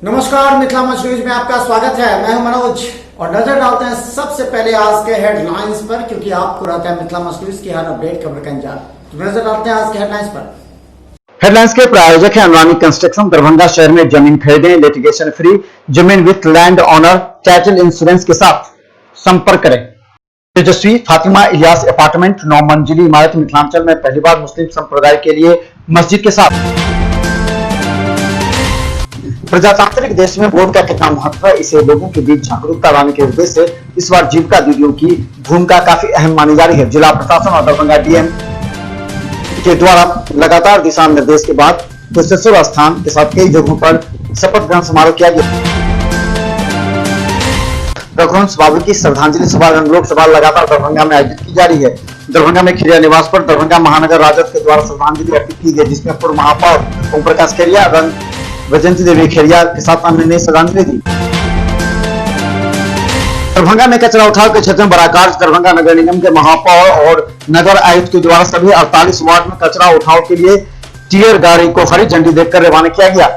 नमस्कार, मिथिला मंच न्यूज में आपका स्वागत है। मैं हूं मनोज और नजर डालते हैं सबसे पहले आज के हेडलाइंस पर, क्योंकि आपको रहता है मिथिला मंच न्यूज की हर अपडेट खबर का इंतजार। तो नजर डालते हैं आज के हेडलाइंस पर। हेडलाइंस के प्रायोजक है अनुरानी कंस्ट्रक्शन। दरभंगा शहर में जमीन खरीदें लिटिगेशन फ्री, जमीन with land owner title insurance के साथ संपर्क करें। तेजस्वी फातिमा इलियास अपार्टमेंट 9 मंजिली इमारत मिथिलांचल में पहली बार मुस्लिम संप्रदाय के लिए मस्जिद के साथ। प्रजातांत्रिक देश में वोट का कितना महत्व है, इसे लोगों के बीच जागरूकता लाने के उद्देश्य से इस बार जीविका दीदियों की भूमिका काफी अहम मानी जा रही है। जिला प्रशासन और दरभंगा डीएम के द्वारा लगातार दिशा निर्देश के बाद कुशेश्वर स्थान के साथ कई जगहों पर शपथ ग्रहण समारोह किया गया। रघुवंश बाबू की श्रद्धांजलि सभा लोकसभा लगातार दरभंगा में आयोजित की जा रही है। दरभंगा में खिरिया निवास पर दरभंगा महानगर राजद के द्वारा श्रद्धांजलि अर्पित की गई, जिसमें पूर्व महापौर ओम प्रकाश खेरिया, वैजयंती देवी खेरिया के साथ अन्य ने श्रद्धांजलि दी। दरभंगा में कचरा उठाव के क्षेत्र में बड़ा कार्य। दरभंगा नगर निगम के महापौर और नगर आयुक्त के द्वारा सभी 48 वार्ड में कचरा उठाव के लिए टीयर गाड़ी को हरी झंडी देकर रवाना किया गया।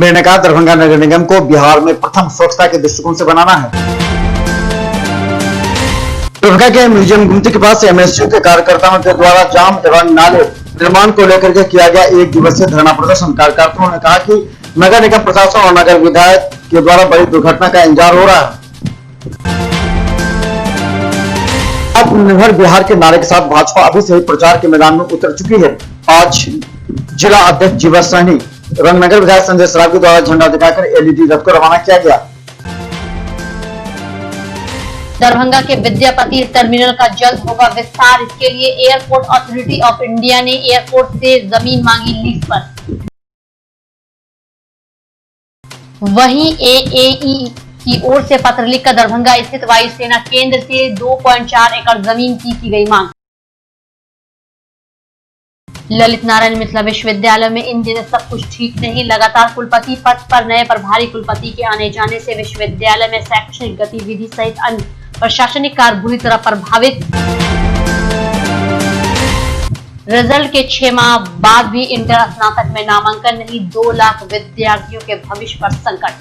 मैंने कहा, दरभंगा नगर निगम को बिहार में प्रथम स्वच्छता के दृष्टिकोण से बनाना है। दरभंगा के म्यूजियम गुमती के पास एमएसयू के कार्यकर्ताओं के द्वारा जाम एवं नाले निर्माण को लेकर के किया गया 1 दिवसीय धरना प्रदर्शन। कार्यकर्ताओं ने कहा कि नगर निगम प्रशासन और नगर विधायक के द्वारा बड़ी दुर्घटना का इंतजार हो रहा है। आत्मनिर्भर बिहार के नारे के साथ भाजपा अभी से ही प्रचार के मैदान में उतर चुकी है। आज जिला अध्यक्ष जीवा सहनी रंगनगर विधायक संजय सरावगी द्वारा झंडा दिखाकर एलईडी रथ को रवाना किया गया। दरभंगा के विद्यापति टर्मिनल का जल्द होगा विस्तार। इसके लिए एयरपोर्ट अथॉरिटी ऑफ इंडिया ने एयरपोर्ट से जमीन मांगी लीज पर। वहीं एएई की ओर से पत्र लिखकर दरभंगा स्थित वायुसेना केंद्र से 2.4 एकड़ जमीन की गई मांग। ललित नारायण मिथिला विश्वविद्यालय में इन दिनों सब कुछ ठीक नहीं। लगातार कुलपति पद पर नए प्रभारी कुलपति के आने जाने से विश्वविद्यालय में शैक्षणिक गतिविधि सहित अन्य प्रशासनिक कार्य बुरी तरह प्रभावित। रिजल्ट के 6 माह बाद भी इंटर स्नातक में नामांकन नहीं। 2 लाख विद्यार्थियों के भविष्य पर संकट।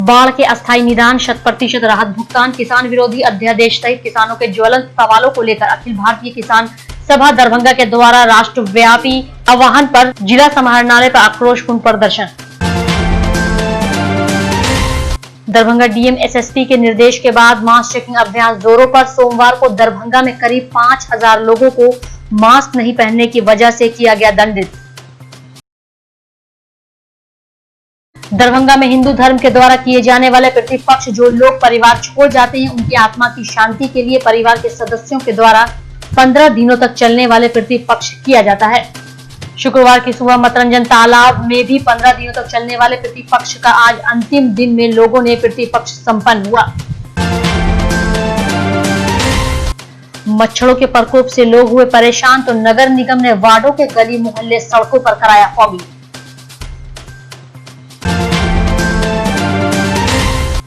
बाढ़ के अस्थायी निदान, 100% राहत भुगतान, किसान विरोधी अध्यादेश सहित किसानों के ज्वलंत सवालों को लेकर अखिल भारतीय किसान सभा दरभंगा के द्वारा राष्ट्रव्यापी आह्वान पर जिला समाहरणालय पर आक्रोशपूर्ण प्रदर्शन। दरभंगा डीएम एसएसपी के निर्देश के बाद मास्क चेकिंग अभियान जोरों पर। सोमवार को दरभंगा में करीब 5000 लोगों को मास्क नहीं पहनने की वजह से किया गया दंडित। दरभंगा में हिंदू धर्म के द्वारा किए जाने वाले प्रतिपक्ष, जो लोग परिवार छोड़ जाते हैं उनकी आत्मा की शांति के लिए परिवार के सदस्यों के द्वारा 15 दिनों तक चलने वाले प्रतिपक्ष किया जाता है। शुक्रवार की सुबह मतरंजन तालाब में भी 15 दिनों तक चलने वाले प्रतिपक्ष का आज अंतिम दिन में लोगों ने प्रतिपक्ष संपन्न हुआ। मच्छरों के प्रकोप से लोग हुए परेशान, तो नगर निगम ने वार्डों के गली मोहल्ले सड़कों पर कराया फॉगिंग।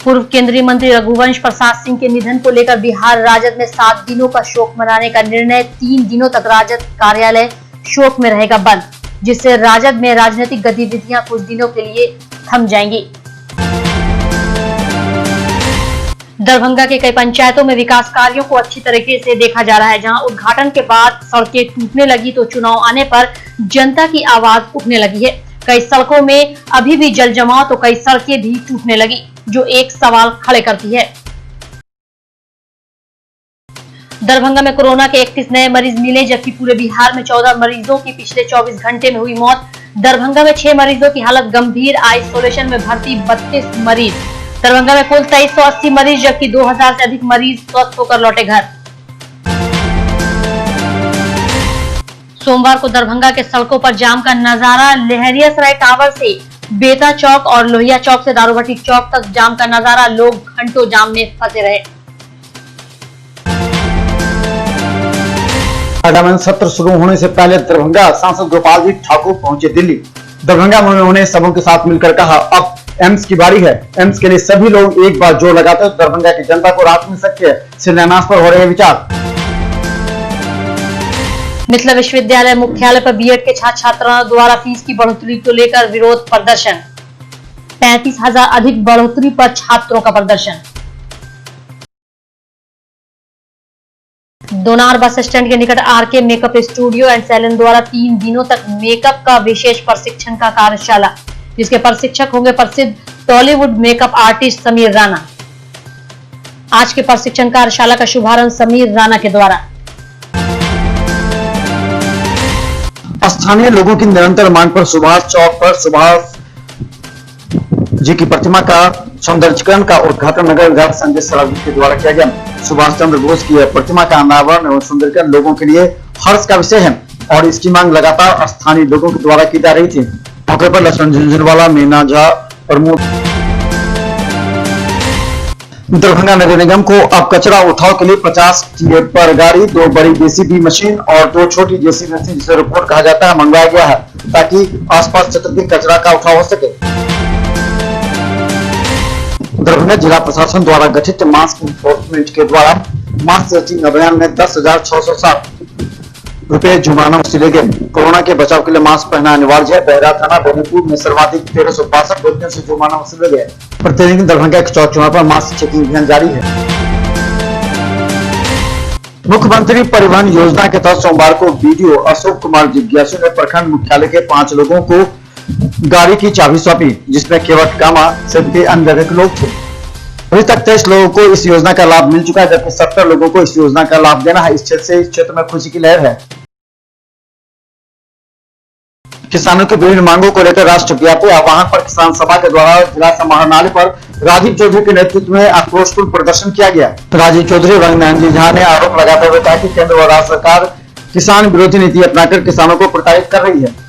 पूर्व केंद्रीय मंत्री रघुवंश प्रसाद सिंह के निधन को लेकर बिहार राजद में 7 दिनों का शोक मनाने का निर्णय। 3 दिनों तक राजद कार्यालय शोक में रहेगा बंद, जिससे राजद में राजनीतिक गतिविधियां कुछ दिनों के लिए थम जाएंगी। दरभंगा के कई पंचायतों में विकास कार्यों को अच्छी तरीके से देखा जा रहा है। जहां उद्घाटन के बाद सड़कें टूटने लगी, तो चुनाव आने पर जनता की आवाज उठने लगी है। कई सड़कों में अभी भी जल जमाव, तो कई सड़कें भी टूटने लगी, जो एक सवाल खड़े करती है। दरभंगा में कोरोना के 31 नए मरीज मिले, जबकि पूरे बिहार में 14 मरीजों की पिछले 24 घंटे में हुई मौत। दरभंगा में 6 मरीजों की हालत गंभीर, आइसोलेशन में भर्ती 32 मरीज। दरभंगा में कुल 2380 मरीज, जबकि 2000 से अधिक मरीज स्वस्थ होकर लौटे घर। सोमवार को दरभंगा के सड़कों पर जाम का नजारा। लहरियासराय टावर से बेता चौक और लोहिया चौक से दारूभट्टी चौक तक जाम का नजारा। लोग घंटों जाम में फंसे रहे। पार्लियामेंट सत्र शुरू होने से पहले दरभंगा सांसद गोपाल जी ठाकुर पहुंचे दिल्ली। दरभंगा में उन्होंने सबों के साथ मिलकर कहा, अब एम्स की बारी है। एम्स के लिए सभी लोग एक बार जोर लगाते हैं, दरभंगा की जनता को राहत मिल सकती है। शिलान्यास पर हो रहे विचार। मिथिला विश्वविद्यालय मुख्यालय पर बीएड के छात्र छात्राओं द्वारा फीस की बढ़ोतरी को लेकर विरोध प्रदर्शन। 35,000 अधिक बढ़ोतरी पर छात्रों का प्रदर्शन। दोनार बस स्टैंड के निकट RK makeup studio and salon द्वारा 3 दिनों तक मेकअप का विशेष प्रशिक्षण का कार्यशाला, जिसके प्रशिक्षक होंगे प्रसिद्ध टॉलीवुड मेकअप आर्टिस्ट समीर राणा। आज के प्रशिक्षण कार्यशाला का शुभारंभ समीर राणा के द्वारा। स्थानीय लोगों की निरंतर मांग पर सुभाष चौक पर सुभाष जी की प्रतिमा का सौंदर्यीकरण का उद्घाटन नगर विधायक संजय सरावगी के द्वारा किया गया। सुभाष चंद्र बोस की प्रतिमा का अनावरण एवं सौंदर्यीकरण लोगों के लिए हर्ष का विषय है और इसकी मांग लगातार स्थानीय लोगों के द्वारा की जा रही थी। मौके पर लक्ष्मण झुंझुनवाला, मीना झा प्रमुख। दरभंगा नगर निगम को अब कचरा उठाव के लिए 50 टिप्पर गाड़ी, 2 बड़ी जेसीबी मशीन और 2 छोटी जेसीबी मशीन, जिसे रिपोर्ट कहा जाता है, मंगवाया गया है ताकि आसपास क्षेत्र के कचरा का उठाव हो सके। दरभंगा जिला प्रशासन द्वारा गठित मास्क इन्फोर्समेंट के द्वारा मास्क सर्चिंग अभियान में 10,660 रुपए जुर्माना वसूले गए। कोरोना के बचाव के लिए मास्क पहनना अनिवार्य है। बहरा थाना बेनीपुर में सर्वाधिक 1362 व्यक्तियों से जुर्माना वसूले गए। प्रतिदिन दरभंगा के चौक चौराहे पर मास्क चेकिंग अभियान जारी है। मुख्यमंत्री परिवहन योजना के तहत सोमवार को बीडीओ अशोक कुमार जिज्ञासु ने प्रखंड मुख्यालय के 5 लोगों को गाड़ी की चाबी सौंपी, जिसमें केवल कामा सिर्फ के अन्य जगह के लोग थे। अभी तक 23 लोगों को इस योजना का लाभ मिल चुका है, जबकि 70 लोगों को इस योजना का लाभ देना है। इस क्षेत्र में खुशी की लहर है। किसानों की विभिन्न मांगों को लेकर राष्ट्रव्यापी आह्वान पर किसान सभा के द्वारा जिला समाहरणालय पर राजीव चौधरी के नेतृत्व में आक्रोशपूर्ण प्रदर्शन किया गया। राजीव चौधरी रंगनारायण झा ने आरोप लगाते हुए कहा कि केंद्र व राज्य सरकार किसान विरोधी नीति अपनाकर किसानों को प्रताड़ित कर रही है।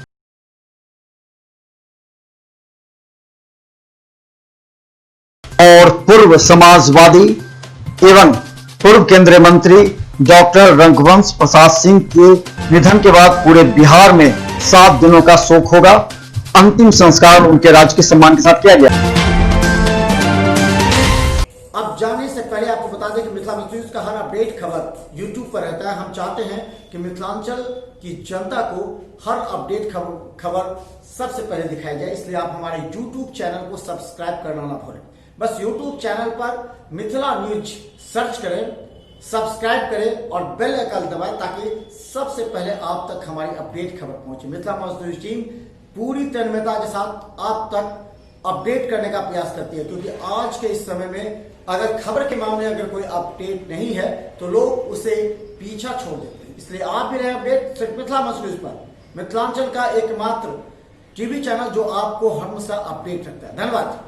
और पूर्व समाजवादी एवं पूर्व केंद्रीय मंत्री डॉक्टर रघुवंश प्रसाद सिंह के निधन के बाद पूरे बिहार में 7 दिनों का शोक होगा। अंतिम संस्कार उनके राजकीय सम्मान के साथ किया गया। अब जाने से पहले आपको बता दें कि मिथिला न्यूज का हर अपडेट खबर यूट्यूब पर रहता है। हम चाहते हैं कि मिथिलांचल की जनता को हर अपडेट खबर सबसे पहले दिखाई जाए, इसलिए आप हमारे यूट्यूब चैनल को सब्सक्राइब करना ना भूलें। बस यूट्यूब चैनल पर मिथिला न्यूज सर्च करें, सब्सक्राइब करें और बेल आइकन दबाएं ताकि सबसे पहले आप तक हमारी अपडेट खबर पहुंचे। मिथिला न्यूज टीम पूरी तन्मयता के साथ आप तक अपडेट करने का प्रयास करती है, क्योंकि आज के इस समय में अगर खबर के मामले में अगर कोई अपडेट नहीं है तो लोग उसे पीछा छोड़ देते हैं। इसलिए आप भी रहे अपडेट सिर्फ मिथिला न्यूज पर, मिथिलांचल का एकमात्र टीवी चैनल जो आपको हमेशा अपडेट रखता है। धन्यवाद।